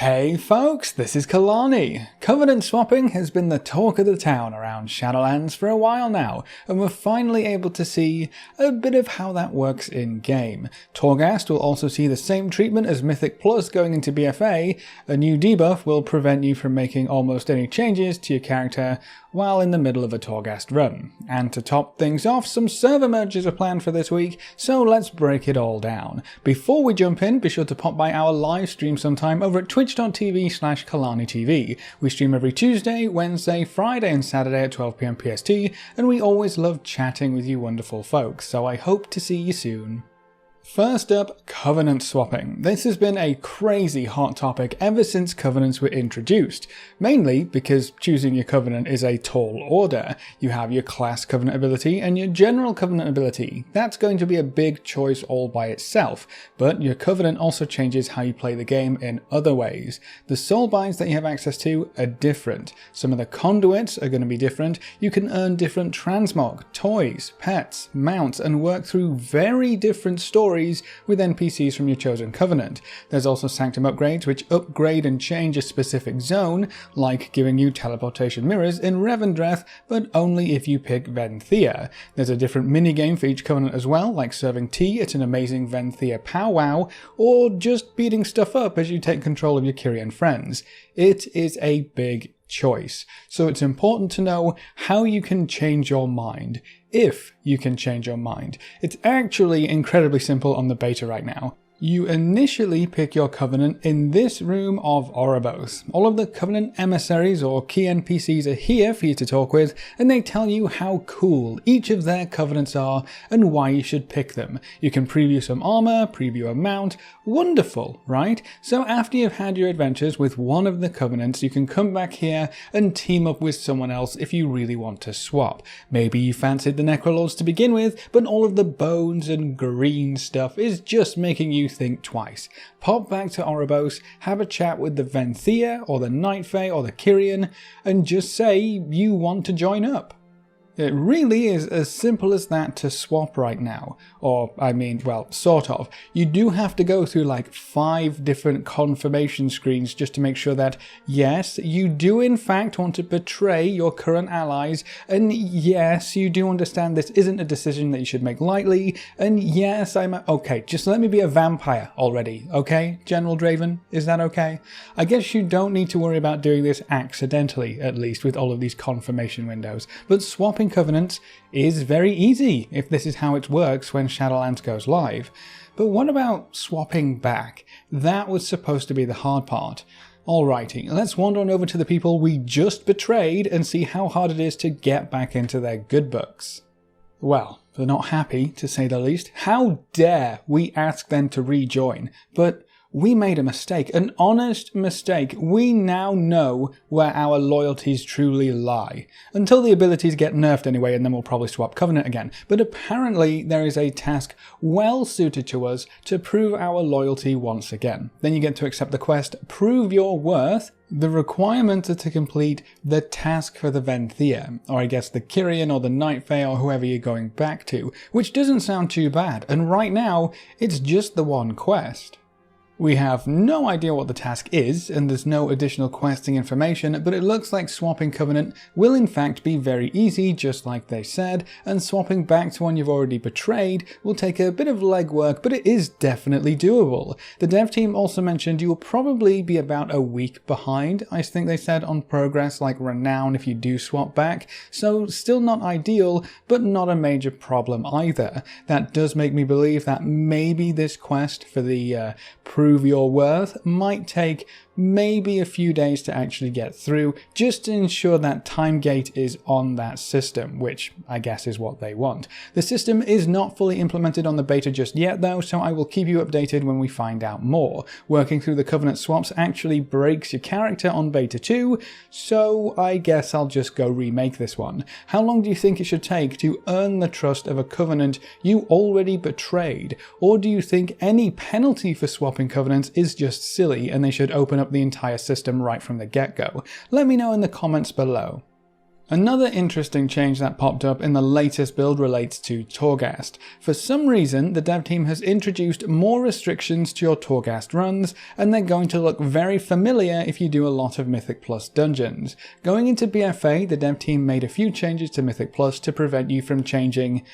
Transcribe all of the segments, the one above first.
Hey folks, this is Kalani. Covenant swapping has been the talk of the town around Shadowlands for a while now, and we're finally able to see a bit of how that works in-game. Torghast will also see the same treatment as Mythic Plus going into BFA. A new debuff will prevent you from making almost any changes to your character while in the middle of a Torghast run. And to top things off, some server merges are planned for this week, so let's break it all down. Before we jump in, be sure to pop by our live stream sometime over at twitch.tv/KalaniTV. We stream every Tuesday, Wednesday, Friday and Saturday at 12 PM PST, and we always love chatting with you wonderful folks, so I hope to see you soon. First up, Covenant swapping. This has been a crazy hot topic ever since Covenants were introduced, mainly because choosing your Covenant is a tall order. You have your class Covenant ability and your general Covenant ability. That's going to be a big choice all by itself, but your Covenant also changes how you play the game in other ways. The soul binds that you have access to are different. Some of the conduits are going to be different. You can earn different transmog, toys, pets, mounts, and work through very different stories with NPCs from your chosen Covenant. There's also Sanctum upgrades which upgrade and change a specific zone, like giving you teleportation mirrors in Revendreth, but only if you pick Venthea. There's a different minigame for each Covenant as well, like serving tea at an amazing Venthea powwow, or just beating stuff up as you take control of your Kyrian friends. It is a big choice, so it's important to know how you can change your mind, if you can change your mind. It's actually incredibly simple on the beta right now. You initially pick your Covenant in this room of Oribos. All of the Covenant emissaries or key NPCs are here for you to talk with, and they tell you how cool each of their Covenants are and why you should pick them. You can preview some armor, preview a mount. Wonderful, right? So after you've had your adventures with one of the Covenants, you can come back here and team up with someone else if you really want to swap. Maybe you fancied the Necrolords to begin with, but all of the bones and green stuff is just making you think twice. Pop back to Oribos, have a chat with the Venthea or the Night Fae or the Kyrian, and just say you want to join up. It really is as simple as that to swap right now. Or, I mean, well, sort of. You do have to go through like 5 different confirmation screens just to make sure that, yes, you do in fact want to betray your current allies, and yes, you do understand this isn't a decision that you should make lightly, and yes, okay, just let me be a vampire already, okay, General Draven? Is that okay? I guess you don't need to worry about doing this accidentally, at least, with all of these confirmation windows, but swapping Covenants is very easy if this is how it works when Shadowlands goes live. But what about swapping back? That was supposed to be the hard part. Alrighty, let's wander on over to the people we just betrayed and see how hard it is to get back into their good books. Well, they're not happy, to say the least. How dare we ask them to rejoin? But we made a mistake, an honest mistake. We now know where our loyalties truly lie. Until the abilities get nerfed anyway, and then we'll probably swap Covenant again. But apparently there is a task well suited to us to prove our loyalty once again. Then you get to accept the quest, Prove Your Worth. The requirements are to complete the task for the Venthea, or I guess the Kyrian or the Night Fae or whoever you're going back to, which doesn't sound too bad, and right now it's just the one quest. We have no idea what the task is, and there's no additional questing information, but it looks like swapping Covenant will in fact be very easy, just like they said, and swapping back to one you've already betrayed will take a bit of legwork, but it is definitely doable. The dev team also mentioned you will probably be about a week behind, I think they said, on progress like Renown if you do swap back, so still not ideal, but not a major problem either. That does make me believe that maybe this quest for the Prove Your Worth might take maybe a few days to actually get through, just to ensure that time gate is on that system, which I guess is what they want. The system is not fully implemented on the beta just yet though, so I will keep you updated when we find out more. Working through the Covenant swaps actually breaks your character on beta 2, so I guess I'll just go remake this one. How long do you think it should take to earn the trust of a Covenant you already betrayed? Or do you think any penalty for swapping Covenants is just silly and they should open up the entire system right from the get-go? Let me know in the comments below. Another interesting change that popped up in the latest build relates to Torghast. For some reason, the dev team has introduced more restrictions to your Torghast runs, and they're going to look very familiar if you do a lot of Mythic Plus dungeons. Going into BFA, the dev team made a few changes to Mythic Plus to prevent you from changing,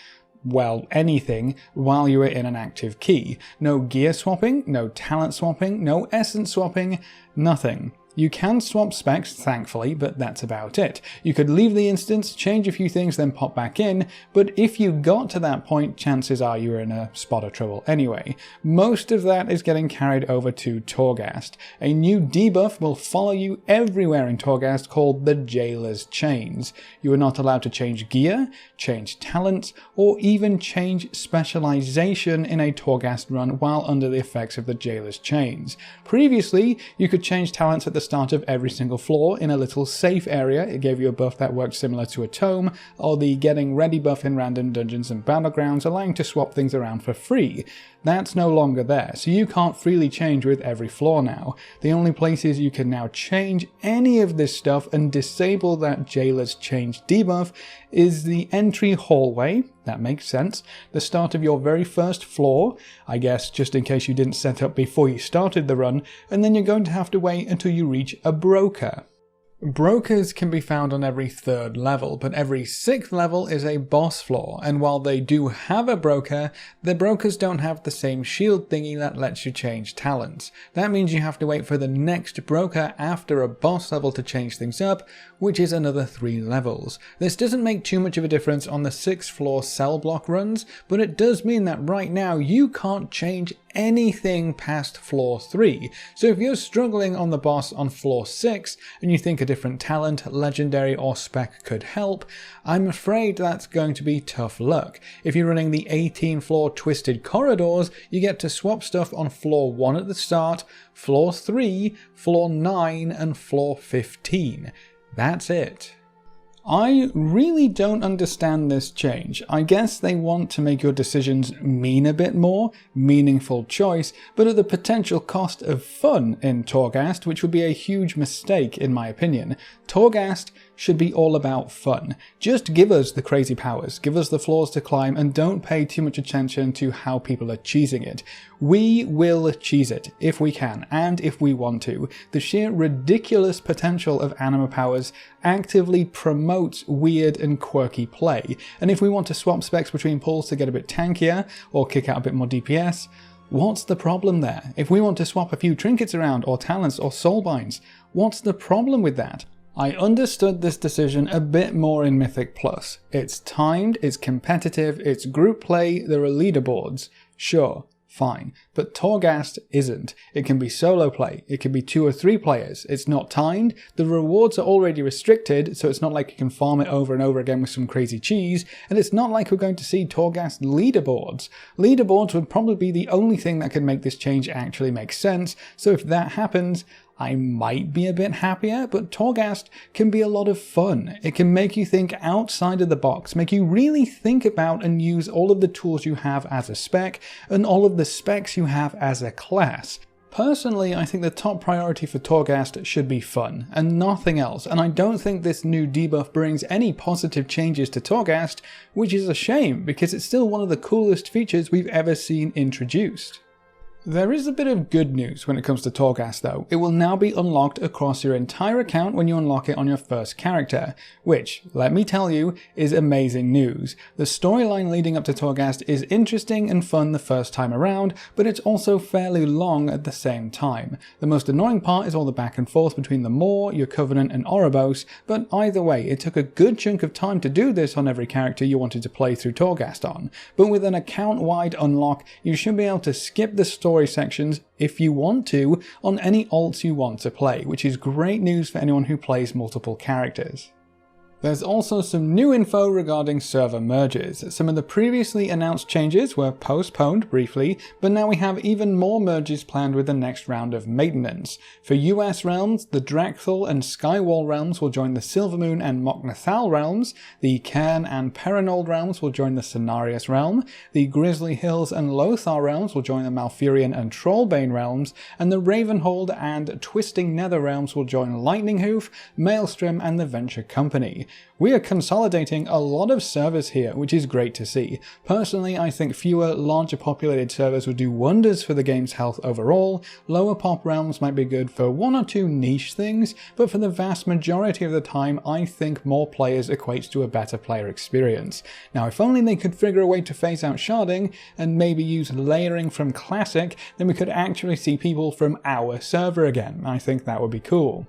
well, anything while you were in an active key. No gear swapping, no talent swapping, no essence swapping, nothing. You can swap specs, thankfully, but that's about it. You could leave the instance, change a few things, then pop back in, but if you got to that point, chances are you were in a spot of trouble anyway. Most of that is getting carried over to Torghast. A new debuff will follow you everywhere in Torghast called the Jailer's Chains. You are not allowed to change gear, change talents, or even change specialization in a Torghast run while under the effects of the Jailer's Chains. Previously, you could change talents at the start of every single floor in a little safe area. It gave you a buff that worked similar to a tome, or the getting ready buff in random dungeons and battlegrounds, allowing you to swap things around for free. That's no longer there, so you can't freely change with every floor now. The only places you can now change any of this stuff and disable that Jailer's Change debuff is the entry hallway, that makes sense, the start of your very first floor, I guess just in case you didn't set up before you started the run, and then you're going to have to wait until you reach a broker. Brokers can be found on every 3rd level, but every 6th level is a boss floor, and while they do have a broker, the brokers don't have the same shield thingy that lets you change talents. That means you have to wait for the next broker after a boss level to change things up, which is another 3 levels. This doesn't make too much of a difference on the 6th floor cell block runs, but it does mean that right now you can't change anything past floor 3. So if you're struggling on the boss on floor 6 and you think a different talent, legendary or spec could help, I'm afraid that's going to be tough luck. If you're running the 18 floor twisted corridors, you get to swap stuff on floor 1 at the start, floor 3, floor 9 and floor 15. That's it. I really don't understand this change. I guess they want to make your decisions mean a bit more, meaningful choice, but at the potential cost of fun in Torghast, which would be a huge mistake in my opinion. Torghast should be all about fun. Just give us the crazy powers, give us the floors to climb, and don't pay too much attention to how people are cheesing it. We will cheese it if we can and if we want to. The sheer ridiculous potential of anima powers actively promotes weird and quirky play, and if we want to swap specs between pulls to get a bit tankier or kick out a bit more DPS, what's the problem there? If we want to swap a few trinkets around or talents or soulbinds, what's the problem with that? I understood this decision a bit more in Mythic Plus. It's timed, it's competitive, it's group play, there are leaderboards. Sure, fine. But Torghast isn't. It can be solo play, it can be 2 or 3 players, it's not timed, the rewards are already restricted, so it's not like you can farm it over and over again with some crazy cheese, and it's not like we're going to see Torghast leaderboards. Leaderboards would probably be the only thing that could make this change actually make sense, so if that happens, I might be a bit happier, but Torghast can be a lot of fun. It can make you think outside of the box, make you really think about and use all of the tools you have as a spec and all of the specs you have as a class. Personally, I think the top priority for Torghast should be fun, and nothing else, and I don't think this new debuff brings any positive changes to Torghast, which is a shame, because it's still one of the coolest features we've ever seen introduced. There is a bit of good news when it comes to Torghast though. It will now be unlocked across your entire account when you unlock it on your first character, which, let me tell you, is amazing news. The storyline leading up to Torghast is interesting and fun the first time around, but it's also fairly long at the same time. The most annoying part is all the back and forth between the Maw, your Covenant and Oribos, but either way, it took a good chunk of time to do this on every character you wanted to play through Torghast on. But with an account-wide unlock, you should be able to skip the story sections if you want to on any alts you want to play, which is great news for anyone who plays multiple characters. There's also some new info regarding server merges. Some of the previously announced changes were postponed briefly, but now we have even more merges planned with the next round of maintenance. For US realms, the Drakthal and Skywall realms will join the Silvermoon and Mok'Nathal realms, the Cairn and Perinold realms will join the Cenarius realm, the Grizzly Hills and Lothar realms will join the Malfurion and Trollbane realms, and the Ravenhold and Twisting Nether realms will join Lightning Hoof, Maelstrom and the Venture Company. We are consolidating a lot of servers here, which is great to see. Personally, I think fewer, larger populated servers would do wonders for the game's health overall. Lower pop realms might be good for one or two niche things, but for the vast majority of the time, I think more players equates to a better player experience. Now, if only they could figure a way to phase out sharding and maybe use layering from Classic, then we could actually see people from our server again. I think that would be cool.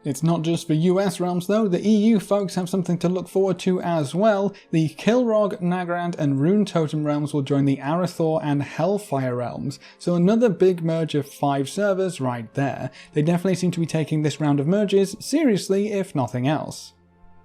It's not just for US realms though, the EU folks have something to look forward to as well. The Kilrog, Nagrand and Rune Totem realms will join the Arathor and Hellfire realms, so another big merge of 5 servers right there. They definitely seem to be taking this round of merges seriously, if nothing else.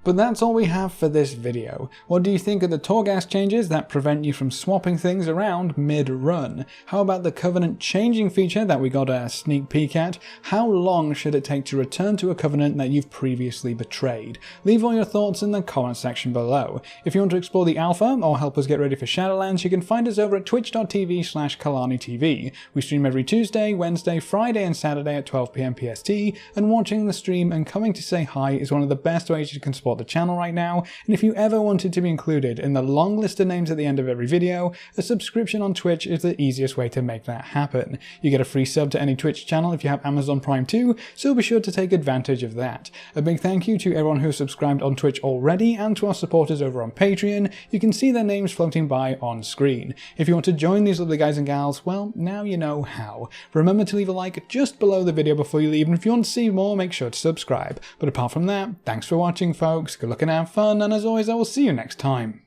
But that's all we have for this video. What do you think of the Torghast changes that prevent you from swapping things around mid-run? How about the Covenant changing feature that we got a sneak peek at? How long should it take to return to a Covenant that you've previously betrayed? Leave all your thoughts in the comment section below. If you want to explore the alpha or help us get ready for Shadowlands, you can find us over at twitch.tv/KalaniTV. We stream every Tuesday, Wednesday, Friday and Saturday at 12 PM PST, and watching the stream and coming to say hi is one of the best ways you can support the channel right now, and if you ever wanted to be included in the long list of names at the end of every video, a subscription on Twitch is the easiest way to make that happen. You get a free sub to any Twitch channel if you have Amazon Prime too, so be sure to take advantage of that. A big thank you to everyone who has subscribed on Twitch already and to our supporters over on Patreon. You can see their names floating by on screen. If you want to join these lovely guys and gals, well, now you know how. Remember to leave a like just below the video before you leave, and if you want to see more, make sure to subscribe. But apart from that, thanks for watching folks, good luck and have fun, and as always I will see you next time.